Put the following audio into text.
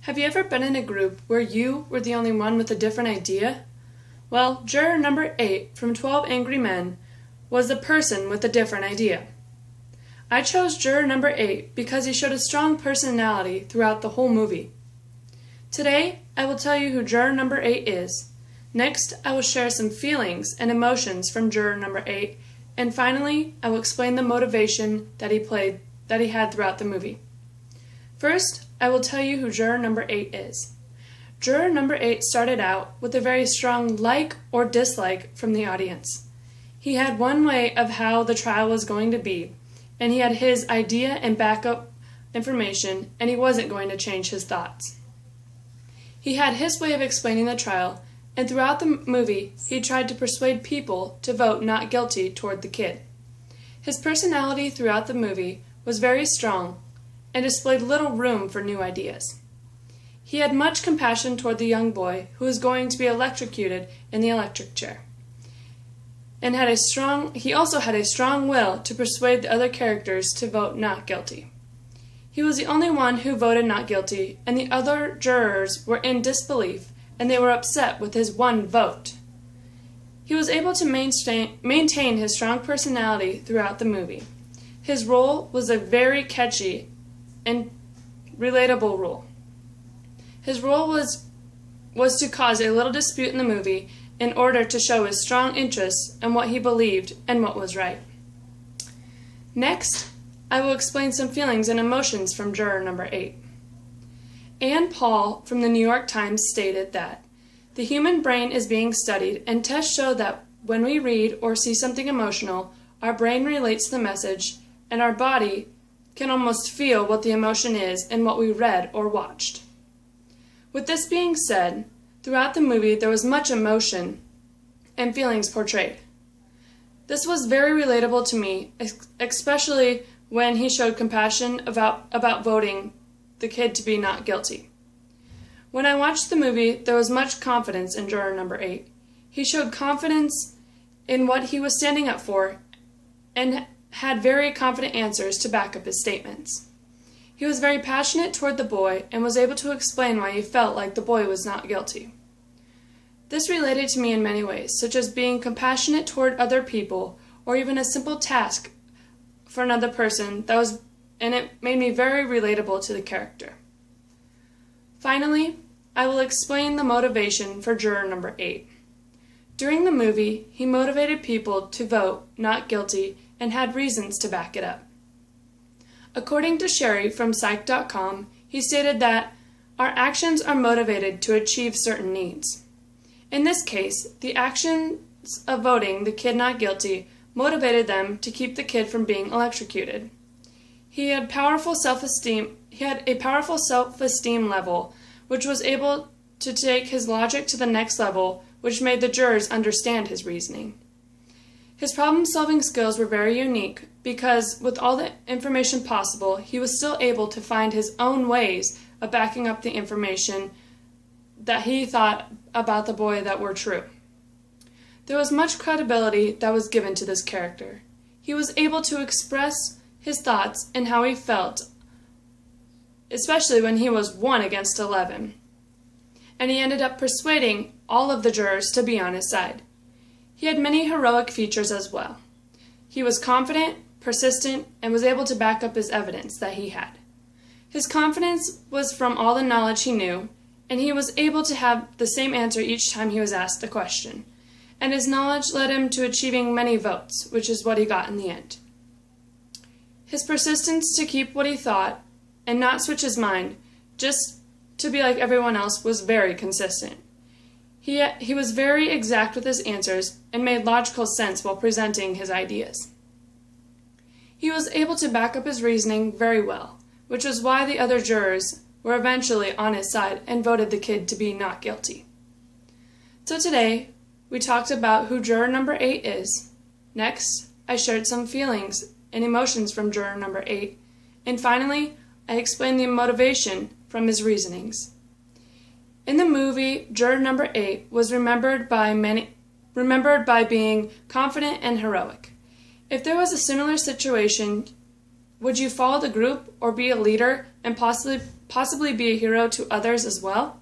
Have you ever been in a group where you were the only one with a different idea? Well, juror number 8 from 12 Angry Men was the person with a different idea. I chose juror number 8 because he showed a strong personality throughout the whole movie. Today, I will tell you who juror number 8 is. Next, I will share some feelings and emotions from juror number 8, and finally, I will explain the motivation that he had throughout the movie. First, I will tell you who juror number 8 is. Juror number 8 started out with a very strong like or dislike from the audience. He had one way of how the trial was going to be, and he had his idea and backup information, and he wasn't going to change his thoughts. He had his way of explaining the trial, and throughout the movie, he tried to persuade people to vote not guilty toward the kid. His personality throughout the movie was very strong and displayed little room for new ideas. He had much compassion toward the young boy who was going to be electrocuted in the electric chair, and he also had a strong will to persuade the other characters to vote not guilty. He was the only one who voted not guilty, and the other jurors were in disbelief, and they were upset with his one vote. He was able to maintain his strong personality throughout the movie. His role was a very catchy and relatable role. His role was to cause a little dispute in the movie in order to show his strong interest in what he believed and what was right. Next, I will explain some feelings and emotions from juror number 8. Ann Paul from the New York Times stated that the human brain is being studied, and tests show that when we read or see something emotional, our brain relates the message, and our body can almost feel what the emotion is in what we read or watched. With this being said, throughout the movie there was much emotion and feelings portrayed. This was very relatable to me, especially when he showed compassion about voting the kid to be not guilty. When I watched the movie, there was much confidence in juror number 8. He showed confidence in what he was standing up for and had very confident answers to back up his statements. He was very passionate toward the boy and was able to explain why he felt like the boy was not guilty. This related to me in many ways, such as being compassionate toward other people or even a simple task for another person and it made me very relatable to the character. Finally, I will explain the motivation for juror number 8. During the movie, he motivated people to vote not guilty and had reasons to back it up. According to Sherry from Psych.com, he stated that our actions are motivated to achieve certain needs. In this case, the actions of voting the kid not guilty motivated them to keep the kid from being electrocuted. He had a powerful self-esteem level, which was able to take his logic to the next level, which made the jurors understand his reasoning. His problem-solving skills were very unique because, with all the information possible, he was still able to find his own ways of backing up the information that he thought about the boy that were true. There was much credibility that was given to this character. He was able to express his thoughts and how he felt, especially when he was 1 against 11. And he ended up persuading all of the jurors to be on his side. He had many heroic features as well. He was confident, persistent, and was able to back up his evidence that he had. His confidence was from all the knowledge he knew, and he was able to have the same answer each time he was asked the question. And his knowledge led him to achieving many votes, which is what he got in the end. His persistence to keep what he thought and not switch his mind, just to be like everyone else, was very consistent. He was very exact with his answers and made logical sense while presenting his ideas. He was able to back up his reasoning very well, which was why the other jurors were eventually on his side and voted the kid to be not guilty. So today, we talked about who juror number 8 is. Next, I shared some feelings and emotions from juror number 8. And finally, I explained the motivation from his reasonings. In the movie, juror number 8 was remembered by being confident and heroic. If there was a similar situation, would you follow the group or be a leader and possibly possibly be a hero to others as well?